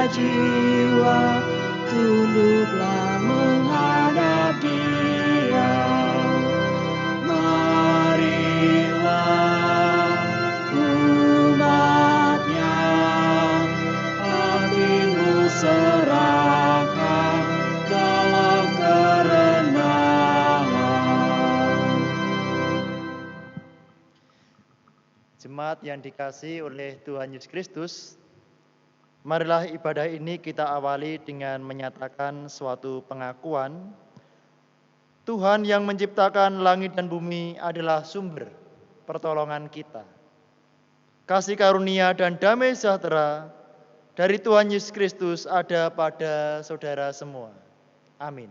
jiwa, tunduklah menghadap Dia. Marilah umatnya, hatimu serahkan dalam kerendahan. Jemaat yang dikasihi oleh Tuhan Yesus Kristus, marilah ibadah ini kita awali dengan menyatakan suatu pengakuan. Tuhan yang menciptakan langit dan bumi adalah sumber pertolongan kita. Kasih karunia dan damai sejahtera dari Tuhan Yesus Kristus ada pada saudara semua. Amin.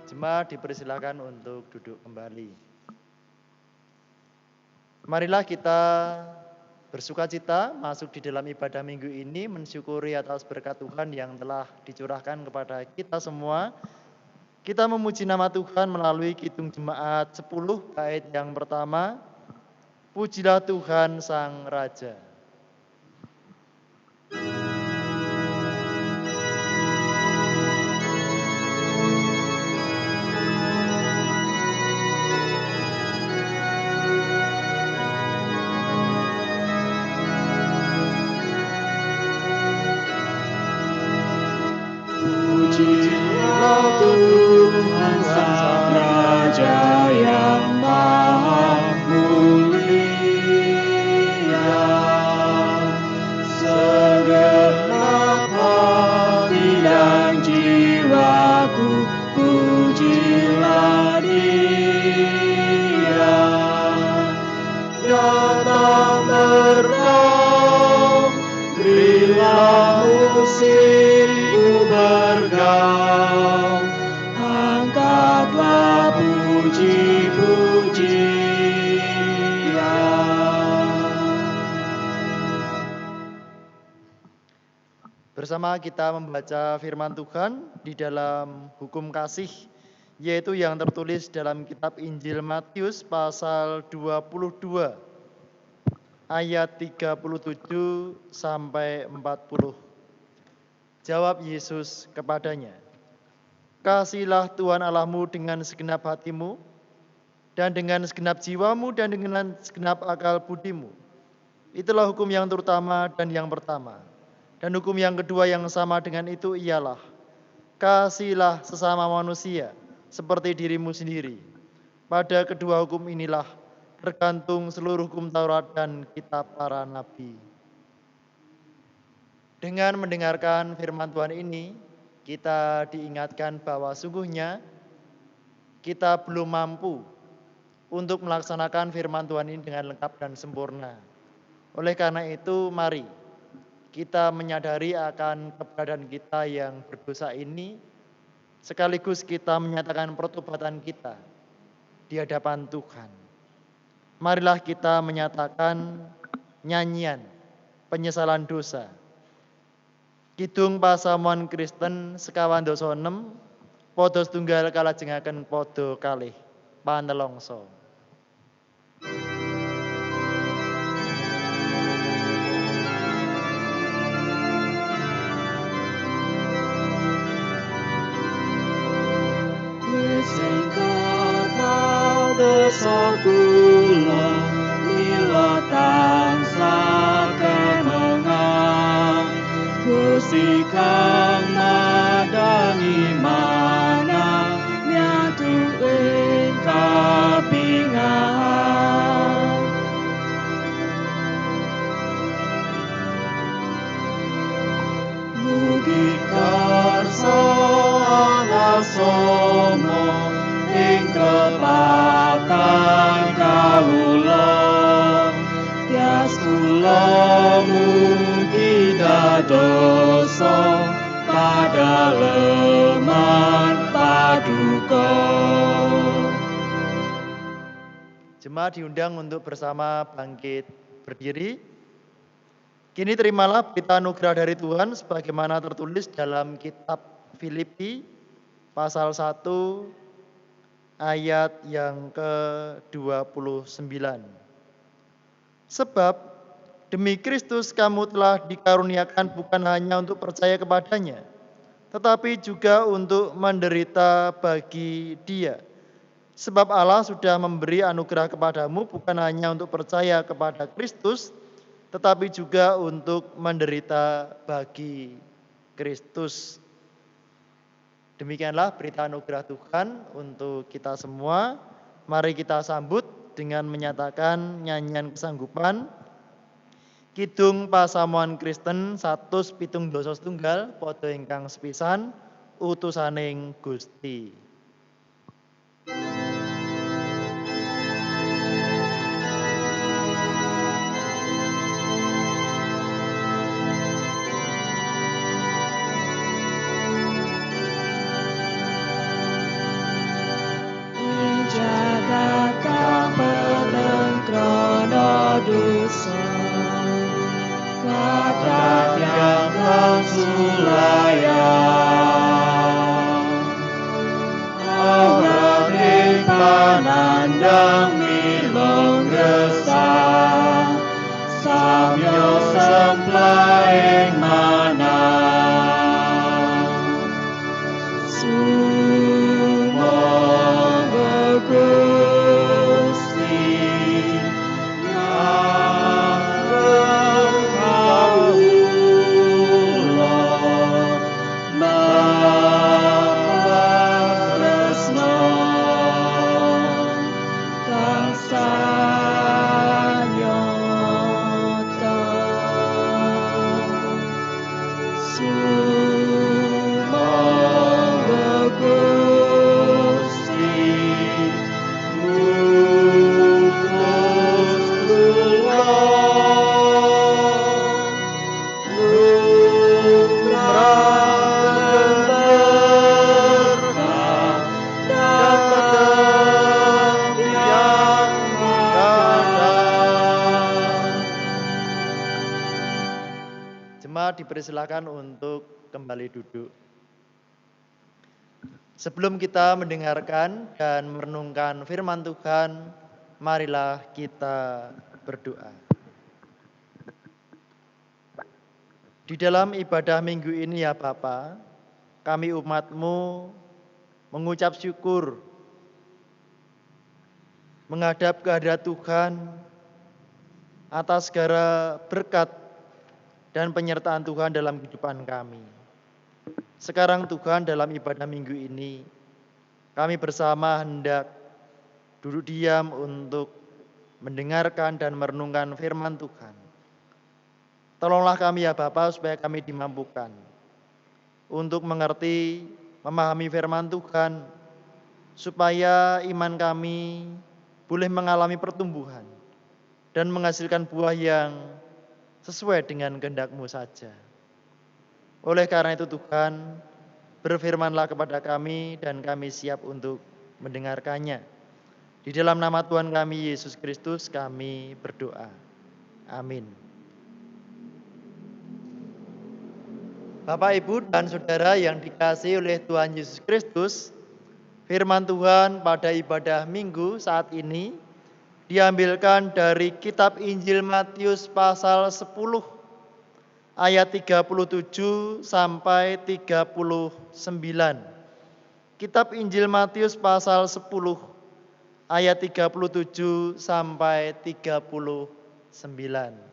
Jemaat dipersilakan untuk duduk kembali. Marilah kita bersukacita masuk di dalam ibadah minggu ini, mensyukuri atas berkat Tuhan yang telah dicurahkan kepada kita semua. Kita memuji nama Tuhan melalui Kidung Jemaat 10 bait yang pertama. Pujilah Tuhan Sang Raja. Pujilah Tuhan Sang Raja yang Maha Mulia. Segenap hati dan jiwaku, pujilah Dia. Datang bergaul, berilah musikmu bergaul, angkatlah puji-pujian. Bersama kita membaca firman Tuhan di dalam hukum kasih, yaitu yang tertulis dalam kitab Injil Matius pasal 22 ayat 37 sampai 40. Jawab Yesus kepadanya, "Kasihilah Tuhan Allahmu dengan segenap hatimu, dan dengan segenap jiwamu, dan dengan segenap akal budimu. Itulah hukum yang terutama dan yang pertama. Dan hukum yang kedua yang sama dengan itu ialah, kasihilah sesama manusia seperti dirimu sendiri. Pada kedua hukum inilah tergantung seluruh hukum Taurat dan kitab para nabi." Dengan mendengarkan firman Tuhan ini, kita diingatkan bahwa sungguhnya kita belum mampu untuk melaksanakan firman Tuhan ini dengan lengkap dan sempurna. Oleh karena itu, mari kita menyadari akan keberadaan kita yang berdosa ini, sekaligus kita menyatakan pertobatan kita di hadapan Tuhan. Marilah kita menyatakan nyanyian penyesalan dosa. Kidung pasamuan Kristen sekawan dosa 6, podo setunggal kalajengaken podo kalih panelongso. Dosa kula mila tansah kemengang, Gusti kang madangi mana nyatu ing kapingahan. Mugi karsa Allah somo ing kepatan kawula, tias kula mugi dadosa padaleman paduka. Jemaat diundang untuk bersama bangkit berdiri. Kini terimalah berita anugerah dari Tuhan sebagaimana tertulis dalam kitab Filipi pasal 1 ayat yang ke-29. Sebab demi Kristus kamu telah dikaruniakan bukan hanya untuk percaya kepadanya, tetapi juga untuk menderita bagi Dia. Sebab Allah sudah memberi anugerah kepadamu bukan hanya untuk percaya kepada Kristus, tetapi juga untuk menderita bagi Kristus. Demikianlah berita anugerah Tuhan untuk kita semua. Mari kita sambut dengan menyatakan nyanyian kesanggupan Kidung Pasamuan Kristen 117 podo ingkang sepisan utusaning Gusti. Jagat kapeneng krono dosa, kathah yang kansulayan, awrat ing panandang milong gesah, samyo semplaing manah. Gusti nyareng kawula tresno kang sanyata sumangga Gusti Jemaat dipersilakan untuk kembali duduk. Sebelum kita mendengarkan dan merenungkan firman Tuhan, marilah kita berdoa. Di dalam ibadah minggu ini ya Bapa, kami umat-Mu mengucap syukur menghadap kehadirat Tuhan atas segala berkat dan penyertaan Tuhan dalam kehidupan kami. Sekarang Tuhan dalam ibadah minggu ini, kami bersama hendak duduk diam untuk mendengarkan dan merenungkan firman Tuhan. Tolonglah kami ya Bapa supaya kami dimampukan untuk mengerti, memahami firman Tuhan, supaya iman kami boleh mengalami pertumbuhan dan menghasilkan buah yang sesuai dengan kehendak-Mu saja. Oleh karena itu Tuhan, berfirmanlah kepada kami dan kami siap untuk mendengarkannya. Di dalam nama Tuhan kami Yesus Kristus kami berdoa. Amin. Bapak, Ibu, dan Saudara yang dikasihi oleh Tuhan Yesus Kristus, firman Tuhan pada ibadah minggu saat ini diambilkan dari kitab Injil Matius pasal 10 ayat 37 sampai 39. Kitab Injil Matius pasal 10 ayat 37 sampai 39.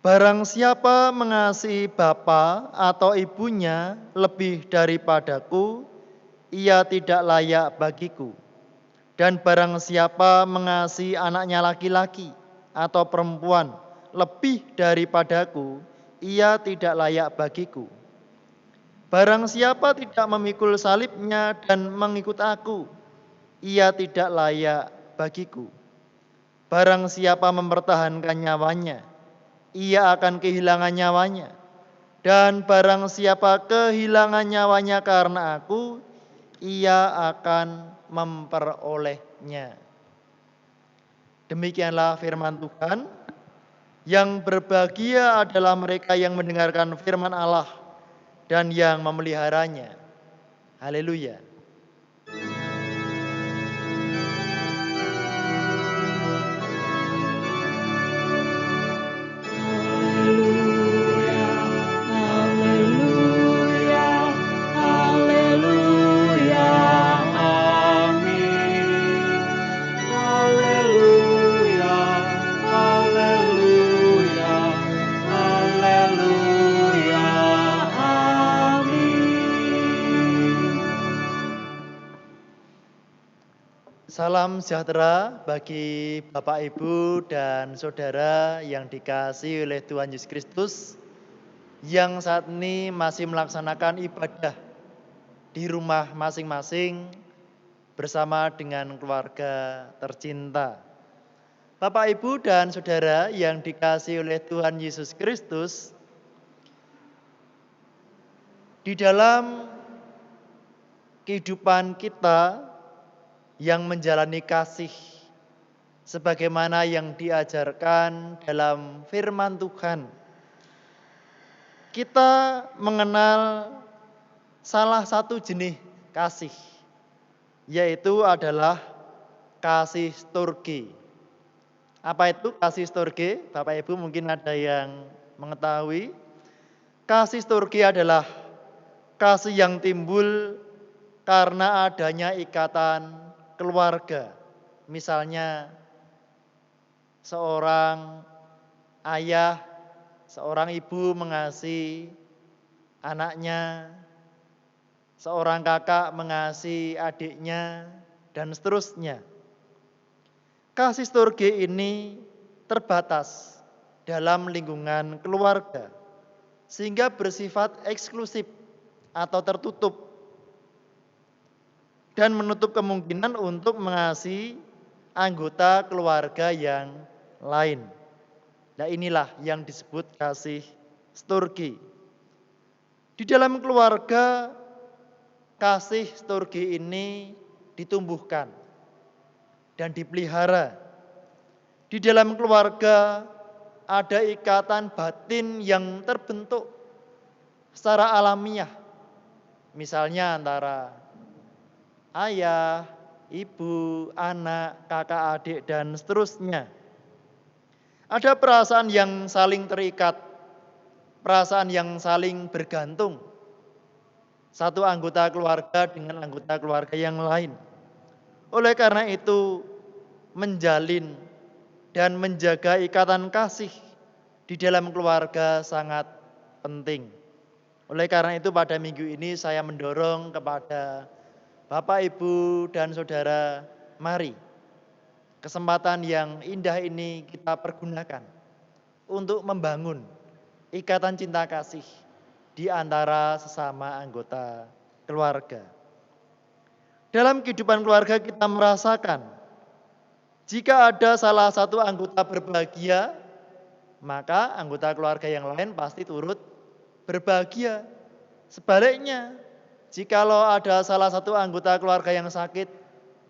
Barang siapa mengasihi bapa atau ibunya lebih daripadaku, ia tidak layak bagiku. Dan barang siapa mengasihi anaknya laki-laki atau perempuan lebih daripadaku, ia tidak layak bagiku. Barang siapa tidak memikul salibnya dan mengikut aku, ia tidak layak bagiku. Barang siapa mempertahankan nyawanya, ia akan kehilangan nyawanya. Dan barang siapa kehilangan nyawanya karena aku, ia akan memperolehnya. Demikianlah firman Tuhan. Yang berbahagia adalah mereka yang mendengarkan firman Allah dan yang memeliharanya. Haleluya. Haleluya, haleluya, haleluya, amin. Haleluya, haleluya, haleluya, amin. Salam sejahtera bagi Bapak, Ibu, dan Saudara yang dikasihi oleh Tuhan Yesus Kristus yang saat ini masih melaksanakan ibadah di rumah masing-masing bersama dengan keluarga tercinta. Bapak, Ibu, dan Saudara yang dikasihi oleh Tuhan Yesus Kristus, di dalam kehidupan kita yang menjalani kasih sebagaimana yang diajarkan dalam firman Tuhan, kita mengenal salah satu jenis kasih, yaitu adalah kasih storge. Apa itu kasih storge? Bapak Ibu mungkin ada yang mengetahui. Kasih storge adalah kasih yang timbul karena adanya ikatan keluarga. Misalnya seorang ayah, seorang ibu mengasihi anaknya, seorang kakak mengasihi adiknya, dan seterusnya. Kasih storge ini terbatas dalam lingkungan keluarga, sehingga bersifat eksklusif atau tertutup, dan menutup kemungkinan untuk mengasihi anggota keluarga yang lain. Nah, inilah yang disebut kasih storge. Di dalam keluarga, kasih storge ini ditumbuhkan dan dipelihara. Di dalam keluarga ada ikatan batin yang terbentuk secara alamiah. Misalnya antara ayah, ibu, anak, kakak, adik, dan seterusnya. Ada perasaan yang saling terikat, perasaan yang saling bergantung. Satu anggota keluarga dengan anggota keluarga yang lain. Oleh karena itu, menjalin dan menjaga ikatan kasih di dalam keluarga sangat penting. Oleh karena itu, pada minggu ini saya mendorong kepada Bapak, Ibu, dan Saudara, mari kesempatan yang indah ini kita pergunakan untuk membangun ikatan cinta kasih di antara sesama anggota keluarga. Dalam kehidupan keluarga kita merasakan jika ada salah satu anggota berbahagia, maka anggota keluarga yang lain pasti turut berbahagia. Sebaliknya, jikalau ada salah satu anggota keluarga yang sakit,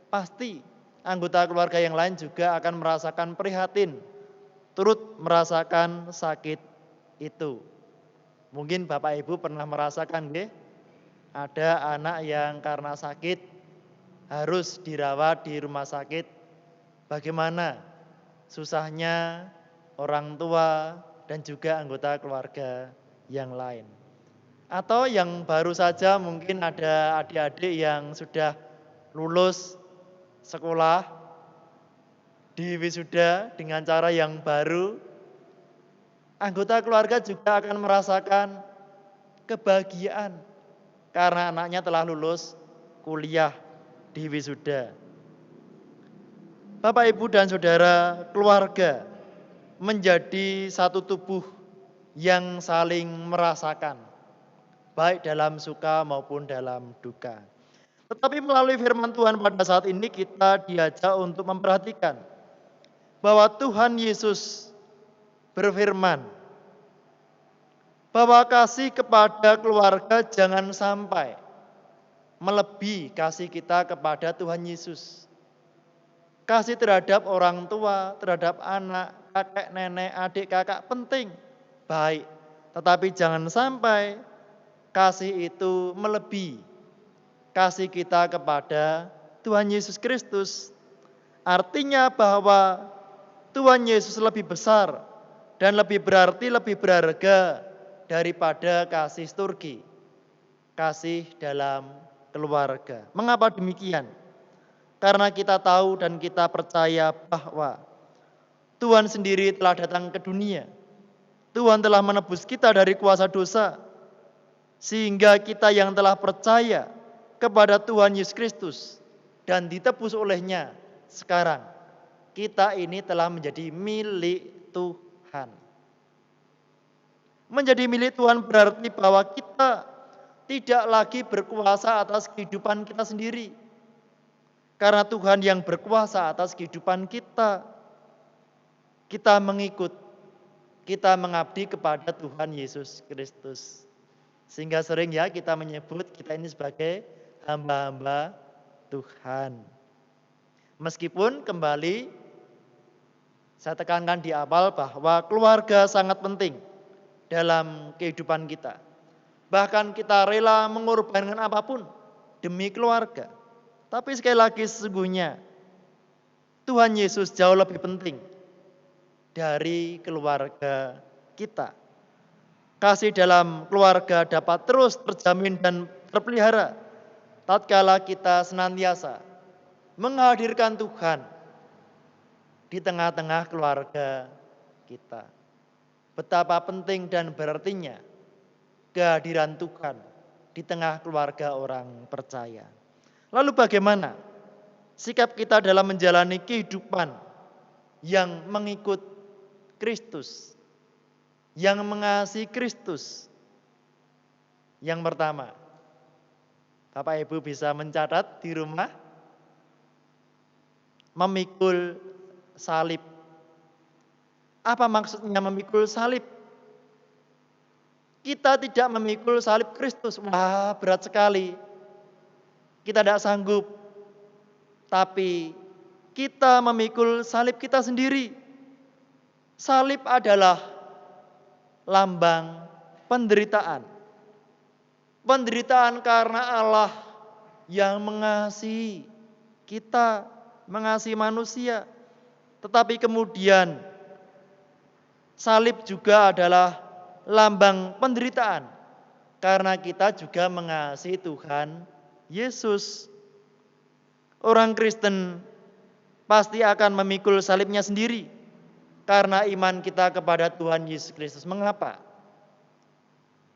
pasti anggota keluarga yang lain juga akan merasakan prihatin, turut merasakan sakit itu. Mungkin Bapak Ibu pernah merasakan, ada anak yang karena sakit harus dirawat di rumah sakit. Bagaimana susahnya orang tua dan juga anggota keluarga yang lain. Atau yang baru saja mungkin ada adik-adik yang sudah lulus sekolah di wisuda dengan cara yang baru. Anggota keluarga juga akan merasakan kebahagiaan karena anaknya telah lulus kuliah di wisuda. Bapak, Ibu, dan Saudara, keluarga menjadi satu tubuh yang saling merasakan, baik dalam suka maupun dalam duka. Tetapi melalui firman Tuhan pada saat ini kita diajak untuk memperhatikan bahwa Tuhan Yesus berfirman bahwa kasih kepada keluarga jangan sampai melebihi kasih kita kepada Tuhan Yesus. Kasih terhadap orang tua, terhadap anak, kakek, nenek, adik, kakak penting, baik. Tetapi jangan sampai kasih itu melebihi kasih kita kepada Tuhan Yesus Kristus. Artinya bahwa Tuhan Yesus lebih besar dan lebih berarti, lebih berharga daripada kasih sturgi, kasih dalam keluarga. Mengapa demikian? Karena kita tahu dan kita percaya bahwa Tuhan sendiri telah datang ke dunia. Tuhan telah menebus kita dari kuasa dosa. Sehingga kita yang telah percaya kepada Tuhan Yesus Kristus dan ditebus olehnya sekarang, kita ini telah menjadi milik Tuhan. Menjadi milik Tuhan berarti bahwa kita tidak lagi berkuasa atas kehidupan kita sendiri. Karena Tuhan yang berkuasa atas kehidupan kita. Kita mengikut, kita mengabdi kepada Tuhan Yesus Kristus. Sehingga sering ya kita menyebut kita ini sebagai hamba-hamba Tuhan. Meskipun kembali saya tekankan di awal bahwa keluarga sangat penting dalam kehidupan kita. Bahkan kita rela mengorbankan apapun demi keluarga. Tapi sekali lagi sesungguhnya Tuhan Yesus jauh lebih penting dari keluarga kita. Kasih dalam keluarga dapat terus terjamin dan terpelihara tatkala kita senantiasa menghadirkan Tuhan di tengah-tengah keluarga kita. Betapa penting dan berartinya kehadiran Tuhan di tengah keluarga orang percaya. Lalu bagaimana sikap kita dalam menjalani kehidupan yang mengikut Kristus, yang mengasihi Kristus? Yang pertama, Bapak Ibu bisa mencatat di rumah, memikul salib. Apa maksudnya memikul salib? Kita tidak memikul salib Kristus. Wah, berat sekali. Kita tidak sanggup. Tapi kita memikul salib kita sendiri. Salib adalah lambang penderitaan. Penderitaan karena Allah yang mengasihi kita, mengasihi manusia. Tetapi kemudian salib juga adalah lambang penderitaan karena kita juga mengasihi Tuhan Yesus. Orang Kristen pasti akan memikul salibnya sendiri karena iman kita kepada Tuhan Yesus Kristus. Mengapa?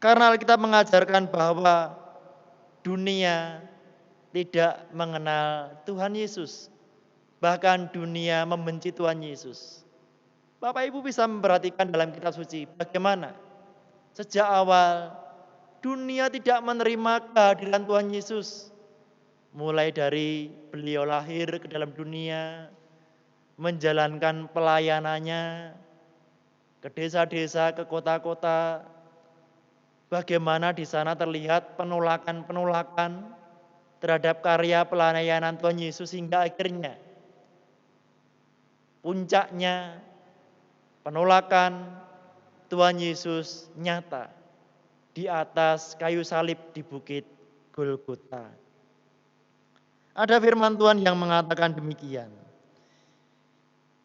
Karena Alkitab mengajarkan bahwa dunia tidak mengenal Tuhan Yesus. Bahkan dunia membenci Tuhan Yesus. Bapak Ibu bisa memperhatikan dalam kitab suci bagaimana sejak awal dunia tidak menerima kehadiran Tuhan Yesus. Mulai dari beliau lahir ke dalam dunia, menjalankan pelayanannya ke desa-desa, ke kota-kota. Bagaimana di sana terlihat penolakan-penolakan terhadap karya pelayanan Tuhan Yesus hingga akhirnya puncaknya penolakan Tuhan Yesus nyata di atas kayu salib di bukit Golgota. Ada firman Tuhan yang mengatakan demikian.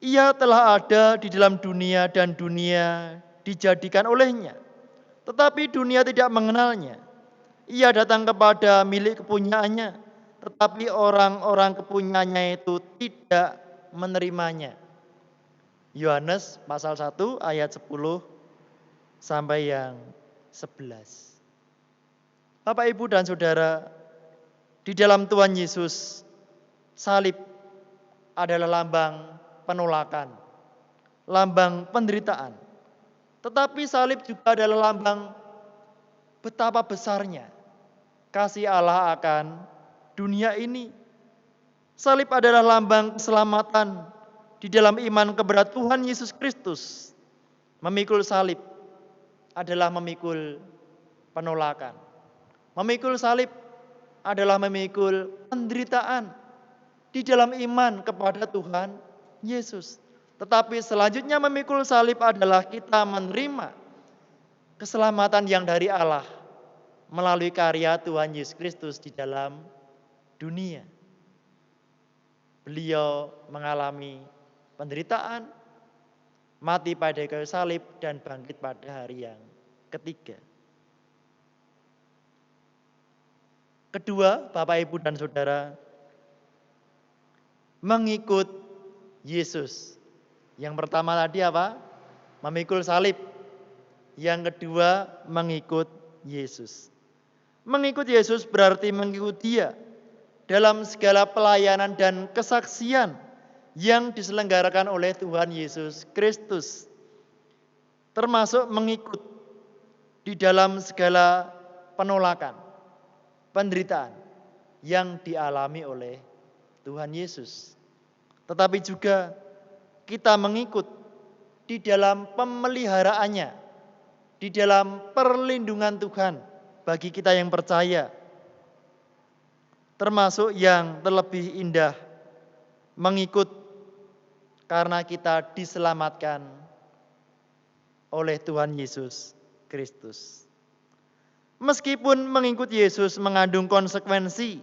Ia telah ada di dalam dunia dan dunia dijadikan olehnya. Tetapi dunia tidak mengenalnya. Ia datang kepada milik kepunyaannya. Tetapi orang-orang kepunyaannya itu tidak menerimanya. Yohanes pasal 1 ayat 10 sampai yang 11. Bapak, Ibu, dan Saudara, di dalam Tuhan Yesus, salib adalah lambang penolakan, lambang penderitaan. Tetapi salib juga adalah lambang betapa besarnya kasih Allah akan dunia ini. Salib adalah lambang keselamatan di dalam iman kepada Tuhan Yesus Kristus. Memikul salib adalah memikul penolakan. Memikul salib adalah memikul penderitaan di dalam iman kepada Tuhan Yesus. Tetapi selanjutnya memikul salib adalah kita menerima keselamatan yang dari Allah melalui karya Tuhan Yesus Kristus di dalam dunia. Beliau mengalami penderitaan, mati pada kayu salib, dan bangkit pada hari yang ketiga. Kedua, Bapak, Ibu, dan Saudara, mengikut Yesus. Yang pertama tadi apa? Memikul salib. Yang kedua, mengikut Yesus. Mengikut Yesus berarti mengikut Dia dalam segala pelayanan dan kesaksian yang diselenggarakan oleh Tuhan Yesus Kristus. Termasuk mengikut di dalam segala penolakan, penderitaan yang dialami oleh Tuhan Yesus. Tetapi juga kita mengikut di dalam pemeliharaannya, di dalam perlindungan Tuhan bagi kita yang percaya. Termasuk yang terlebih indah, mengikut karena kita diselamatkan oleh Tuhan Yesus Kristus. Meskipun mengikut Yesus mengandung konsekuensi,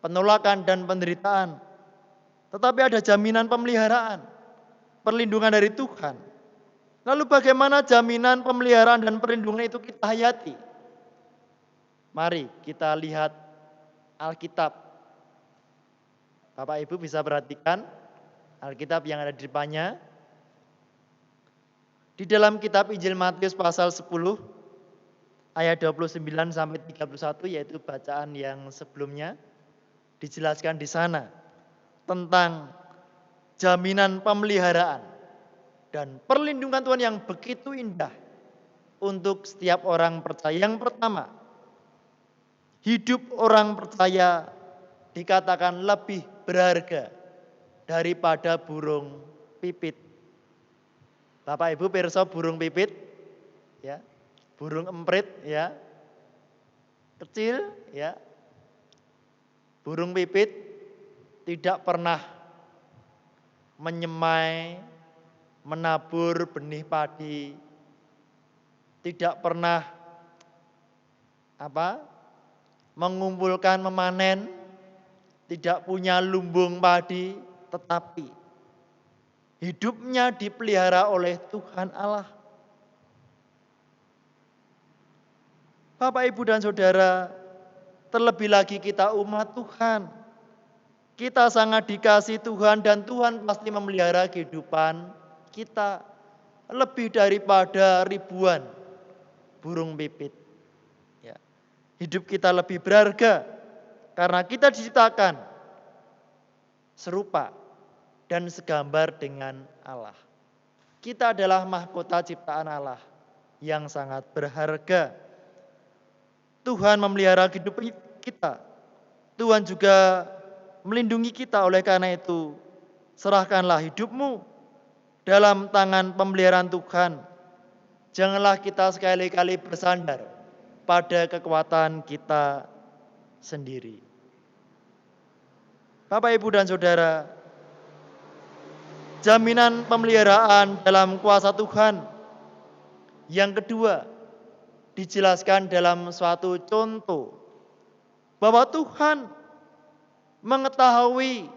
penolakan dan penderitaan, tetapi ada jaminan pemeliharaan, perlindungan dari Tuhan. Lalu bagaimana jaminan pemeliharaan dan perlindungan itu kita hayati? Mari kita lihat Alkitab. Bapak Ibu bisa perhatikan Alkitab yang ada di depannya. Di dalam kitab Injil Matius pasal 10 ayat 29 sampai 31, yaitu bacaan yang sebelumnya, dijelaskan di sana tentang jaminan pemeliharaan dan perlindungan Tuhan yang begitu indah untuk setiap orang percaya. Yang pertama, hidup orang percaya dikatakan lebih berharga daripada burung pipit. Bapak Ibu pirsa burung pipit, ya, burung emprit, ya, kecil, ya. Burung pipit tidak pernah menyemai, menabur benih padi, tidak pernah mengumpulkan, memanen, tidak punya lumbung padi, tetapi hidupnya dipelihara oleh Tuhan Allah. Bapak, Ibu, dan Saudara, terlebih lagi kita umat Tuhan. Kita sangat dikasihi Tuhan dan Tuhan pasti memelihara kehidupan kita lebih daripada ribuan burung pipit. Ya. Hidup kita lebih berharga karena kita diciptakan serupa dan segambar dengan Allah. Kita adalah mahkota ciptaan Allah yang sangat berharga. Tuhan memelihara hidup kita. Tuhan juga melindungi kita. Oleh karena itu, serahkanlah hidupmu dalam tangan pemeliharaan Tuhan. Janganlah kita sekali-kali bersandar pada kekuatan kita sendiri. Bapak, Ibu, dan Saudara, jaminan pemeliharaan dalam kuasa Tuhan. Yang kedua, dijelaskan dalam suatu contoh bahwa Tuhan mengetahui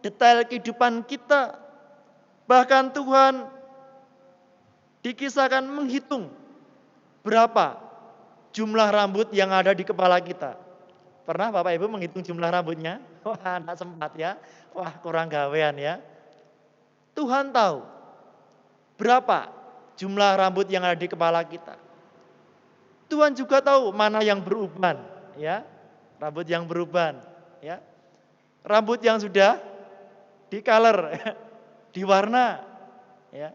detail kehidupan kita. Bahkan Tuhan dikisahkan menghitung berapa jumlah rambut yang ada di kepala kita. Pernah Bapak Ibu menghitung jumlah rambutnya? Wah, enggak sempat ya. Wah, kurang gawean ya. Tuhan tahu berapa jumlah rambut yang ada di kepala kita. Tuhan juga tahu mana yang beruban, ya. Rambut yang beruban, ya. Rambut yang sudah di-color, diwarna, ya.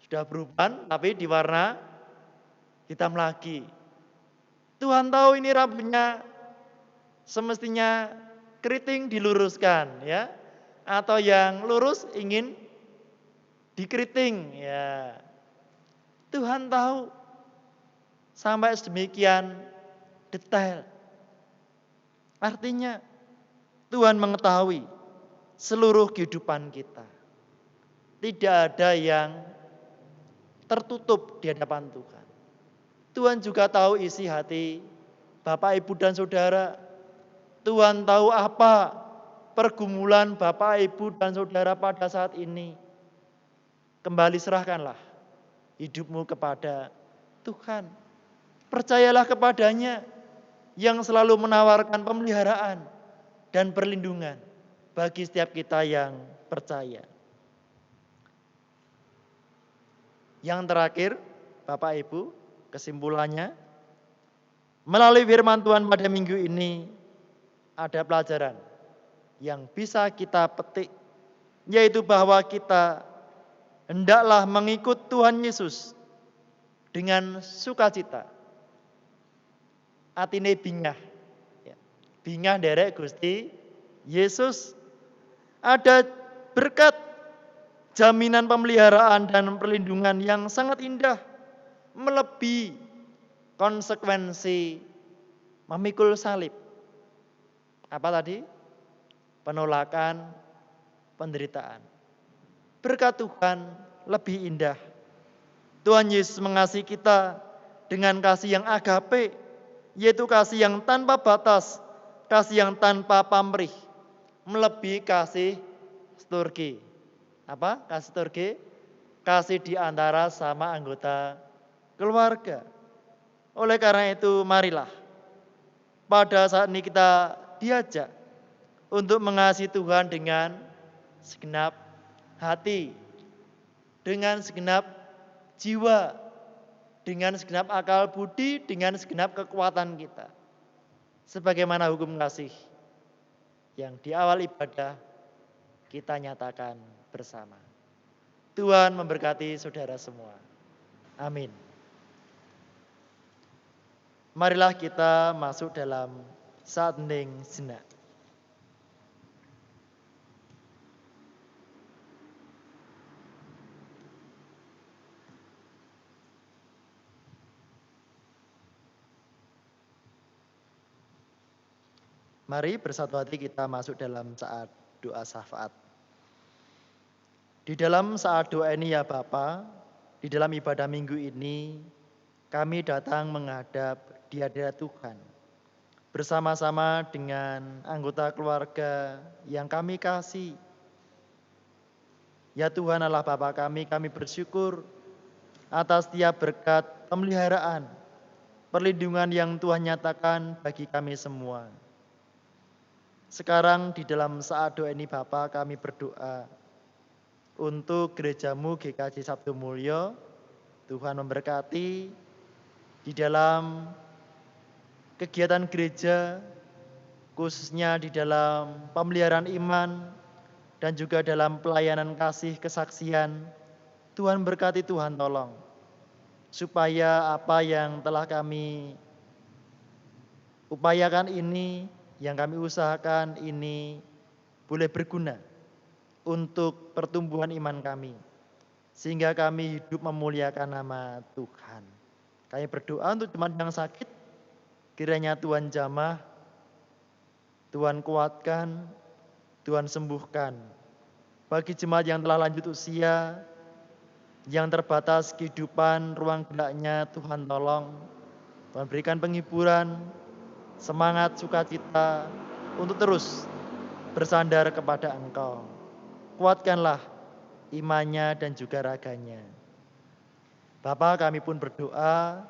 Sudah beruban tapi diwarna hitam lagi. Tuhan tahu ini rambutnya semestinya keriting diluruskan, ya. Atau yang lurus ingin dikeriting, ya. Tuhan tahu sampai sedemikian detail. Artinya Tuhan mengetahui seluruh kehidupan kita. Tidak ada yang tertutup di hadapan Tuhan. Tuhan juga tahu isi hati Bapak, Ibu, dan Saudara. Tuhan tahu apa pergumulan Bapak, Ibu, dan Saudara pada saat ini. Kembali serahkanlah hidupmu kepada Tuhan. Percayalah kepadanya yang selalu menawarkan pemeliharaan dan perlindungan bagi setiap kita yang percaya. Yang terakhir, Bapak Ibu, kesimpulannya, melalui firman Tuhan pada minggu ini ada pelajaran yang bisa kita petik, yaitu bahwa kita hendaklah mengikut Tuhan Yesus dengan sukacita. Atine bingah. Bingah derek Gusti Yesus. Ada berkat jaminan pemeliharaan dan perlindungan yang sangat indah, melebihi konsekuensi memikul salib. Apa tadi? Penolakan, penderitaan. Berkat Tuhan lebih indah. Tuhan Yesus mengasihi kita dengan kasih yang agape, yaitu kasih yang tanpa batas, kasih yang tanpa pamrih, melebihi kasih storge. Apa? Kasih storge? Kasih di antara sama anggota keluarga. Oleh karena itu, marilah pada saat ini kita diajak untuk mengasihi Tuhan dengan segenap hati, dengan segenap jiwa, dengan segenap akal budi, dengan segenap kekuatan kita. Sebagaimana hukum kasih yang di awal ibadah kita nyatakan bersama. Tuhan memberkati saudara semua. Amin. Marilah kita masuk dalam saat hening sejenak. Mari bersatu hati kita masuk dalam saat doa syafaat. Di dalam saat doa ini ya Bapa, di dalam ibadah minggu ini, kami datang menghadap di hadirat Tuhan. Bersama-sama dengan anggota keluarga yang kami kasih. Ya Tuhan Allah Bapa kami bersyukur atas setiap berkat pemeliharaan, perlindungan yang Tuhan nyatakan bagi kami semua. Sekarang di dalam saat doa ini Bapa kami berdoa untuk gerejamu GKJ Sabdo Mulyo. Tuhan memberkati di dalam kegiatan gereja, khususnya di dalam pemeliharaan iman dan juga dalam pelayanan kasih kesaksian. Tuhan berkati, Tuhan tolong supaya apa yang telah kami upayakan ini, yang kami usahakan ini boleh berguna untuk pertumbuhan iman kami, sehingga kami hidup memuliakan nama Tuhan. Kami berdoa untuk jemaat yang sakit, kiranya Tuhan jamah, Tuhan kuatkan, Tuhan sembuhkan. Bagi jemaat yang telah lanjut usia, yang terbatas kehidupan, ruang geraknya, Tuhan tolong. Tuhan berikan penghiburan, semangat, sukacita untuk terus bersandar kepada Engkau. Kuatkanlah imannya dan juga raganya. Bapa, kami pun berdoa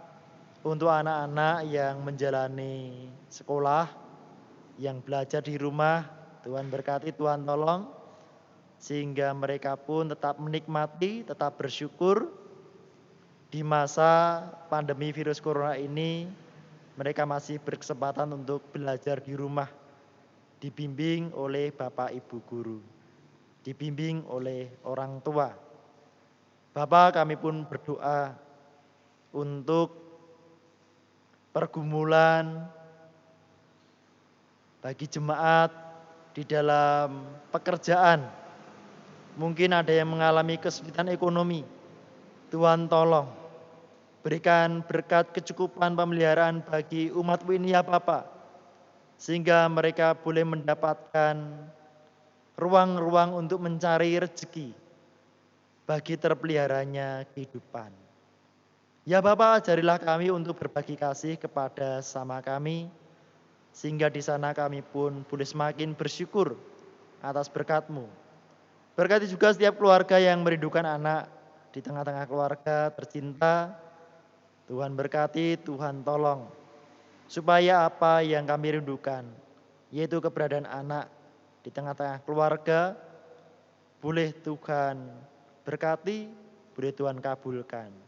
untuk anak-anak yang menjalani sekolah, yang belajar di rumah. Tuhan berkati, Tuhan tolong, sehingga mereka pun tetap menikmati, tetap bersyukur di masa pandemi virus corona ini. Mereka masih berkesempatan untuk belajar di rumah, dibimbing oleh Bapak Ibu guru, dibimbing oleh orang tua. Bapak, kami pun berdoa untuk pergumulan bagi jemaat di dalam pekerjaan. Mungkin ada yang mengalami kesulitan ekonomi. Tuhan tolong berikan berkat kecukupan pemeliharaan bagi umat-Mu ini ya Bapa, sehingga mereka boleh mendapatkan ruang-ruang untuk mencari rezeki bagi terpeliharanya kehidupan. Ya Bapa, ajarilah kami untuk berbagi kasih kepada sama kami, sehingga di sana kami pun boleh semakin bersyukur atas berkat-Mu. Berkati juga setiap keluarga yang merindukan anak di tengah-tengah keluarga tercinta. Tuhan berkati, Tuhan tolong, supaya apa yang kami rindukan, yaitu keberadaan anak di tengah-tengah keluarga, boleh Tuhan berkati, boleh Tuhan kabulkan.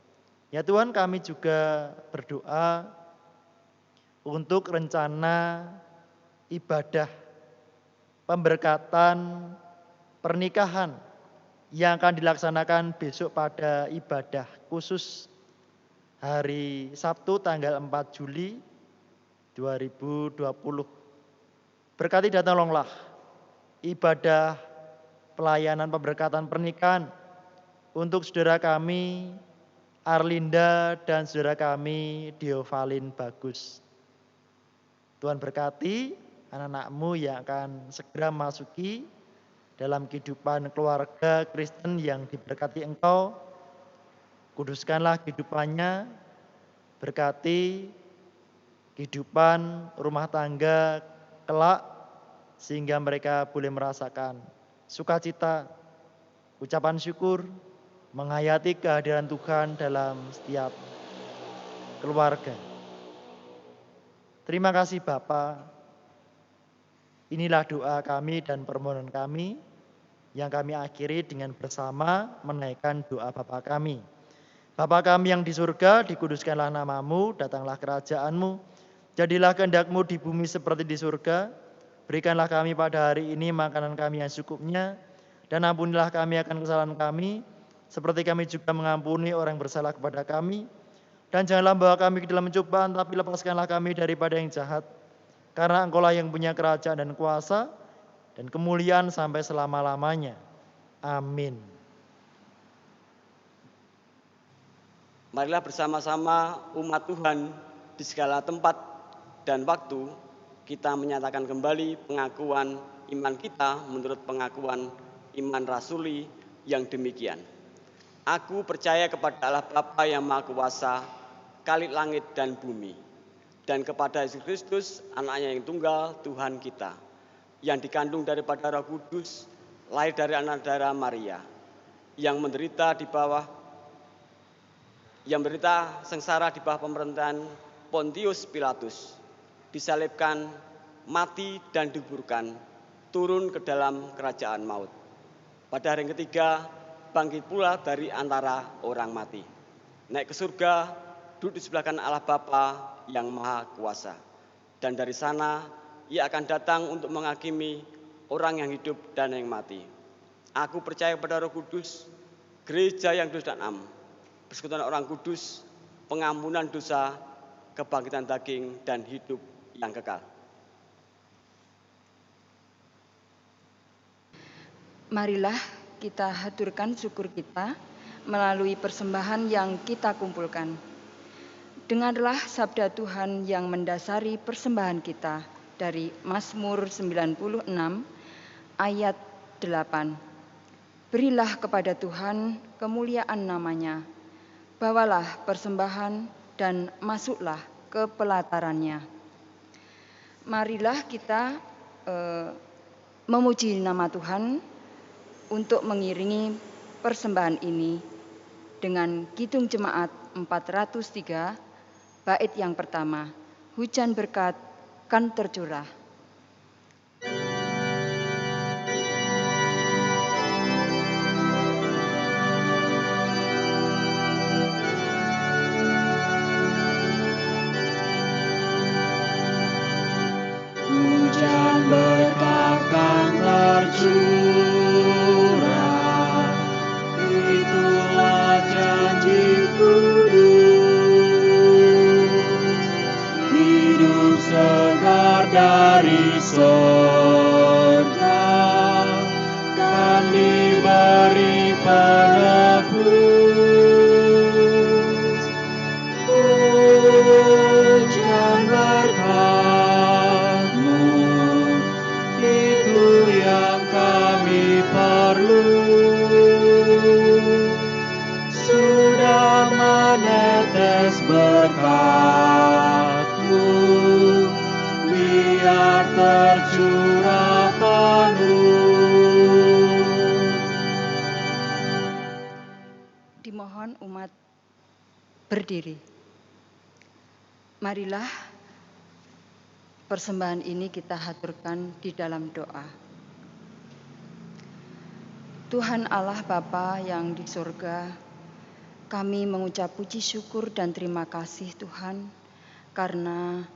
Ya Tuhan, kami juga berdoa untuk rencana ibadah pemberkatan pernikahan yang akan dilaksanakan besok pada ibadah khusus hari Sabtu tanggal 4 Juli 2020. Berkati dan tolonglah ibadah pelayanan pemberkatan pernikahan untuk saudara kami Arlinda dan saudara kami Diovalin Bagus. Tuhan berkati anak-anak-Mu yang akan segera masuki dalam kehidupan keluarga Kristen yang diberkati Engkau. Kuduskanlah kehidupannya, berkati kehidupan rumah tangga kelak, sehingga mereka boleh merasakan sukacita, ucapan syukur, menghayati kehadiran Tuhan dalam setiap keluarga. Terima kasih Bapa. Inilah doa kami dan permohonan kami yang kami akhiri dengan bersama menaikkan doa Bapa kami. Bapa kami yang di surga, dikuduskanlah nama-Mu, datanglah kerajaan-Mu, jadilah kehendak-Mu di bumi seperti di surga. Berikanlah kami pada hari ini makanan kami yang secukupnya, dan ampunilah kami akan kesalahan kami, seperti kami juga mengampuni orang yang bersalah kepada kami. Dan janganlah membawa kami ke dalam pencobaan, tapi lepaskanlah kami daripada yang jahat. Karena Engkau-lah yang punya kerajaan dan kuasa dan kemuliaan sampai selama-lamanya. Amin. Marilah bersama-sama umat Tuhan di segala tempat dan waktu kita menyatakan kembali pengakuan iman kita menurut pengakuan iman rasuli yang demikian. Aku percaya kepada Allah Bapa yang Maha Kuasa, Khalik langit dan bumi, dan kepada Yesus Kristus, anaknya yang tunggal, Tuhan kita, yang dikandung daripada Roh Kudus, lahir dari anak darah Maria, yang menderita sengsara di bawah pemerintahan Pontius Pilatus, disalibkan, mati dan dikuburkan, turun ke dalam kerajaan maut. Pada hari yang ketiga, bangkit pula dari antara orang mati, naik ke surga, duduk di sebelah kanan Allah Bapa yang Maha Kuasa. Dan dari sana Ia akan datang untuk menghakimi orang yang hidup dan yang mati. Aku percaya kepada Roh Kudus, gereja yang kudus dan am, persekutuan orang kudus, pengampunan dosa, kebangkitan daging dan hidup yang kekal. Marilah kita haturkan syukur kita melalui persembahan yang kita kumpulkan. Dengarlah sabda Tuhan yang mendasari persembahan kita dari Mazmur 96 ayat 8. Berilah kepada Tuhan kemuliaan namanya, bawalah persembahan dan masuklah ke pelatarannya. Marilah kita memuji nama Tuhan untuk mengiringi persembahan ini dengan Kidung Jemaat 403, bait yang pertama, hujan berkat kan tercurah. Hujan berkat kan tercurah, itulah janji kudus. Hidup segar dari sorga kan diberi penebus. Hujan berkat itu yang kami curahkan-Mu. Dimohon umat berdiri. Marilah persembahan ini kita haturkan di dalam doa. Tuhan Allah Bapa yang di surga, kami mengucap puji syukur dan terima kasih Tuhan, karena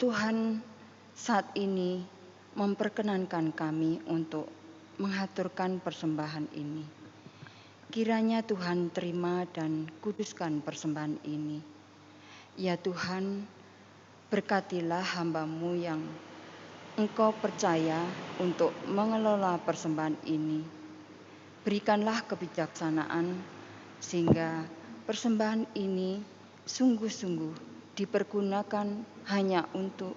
Tuhan saat ini memperkenankan kami untuk menghaturkan persembahan ini. Kiranya Tuhan terima dan kuduskan persembahan ini. Ya Tuhan, berkatilah hamba-Mu yang Engkau percaya untuk mengelola persembahan ini. Berikanlah kebijaksanaan sehingga persembahan ini sungguh-sungguh dipergunakan hanya untuk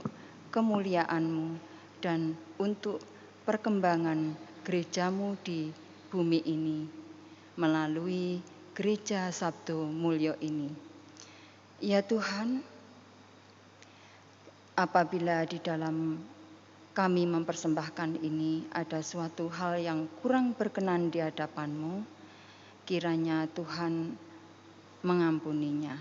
kemuliaan-Mu dan untuk perkembangan gereja-Mu di bumi ini melalui Gereja Sabdo Mulyo ini. Ya Tuhan, apabila di dalam kami mempersembahkan ini ada suatu hal yang kurang berkenan di hadapan-Mu, kiranya Tuhan mengampuninya.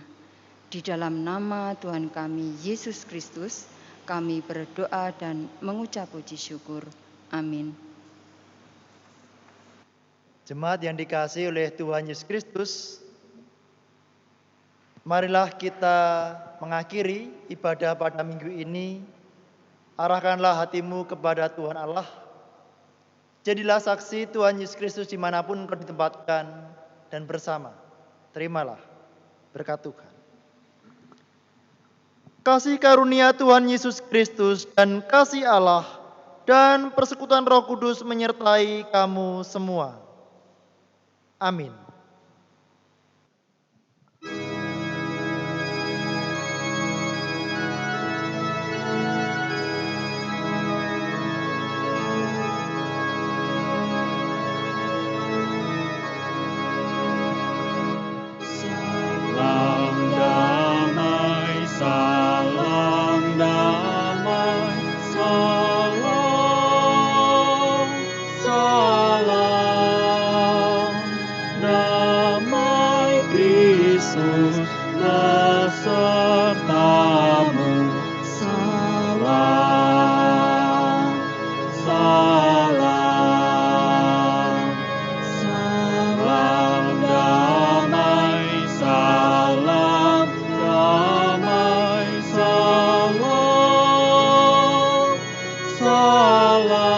Di dalam nama Tuhan kami Yesus Kristus, kami berdoa dan mengucap puji syukur. Amin. Jemaat yang dikasihi oleh Tuhan Yesus Kristus, marilah kita mengakhiri ibadah pada minggu ini. Arahkanlah hatimu kepada Tuhan Allah. Jadilah saksi Tuhan Yesus Kristus dimanapun engkau ditempatkan dan bersama. Terimalah berkat Tuhan. Kasih karunia Tuhan Yesus Kristus dan kasih Allah dan persekutuan Roh Kudus menyertai kamu semua. Amin. Besertamu, salam, salam, salam damai, salam damai, salam, salam.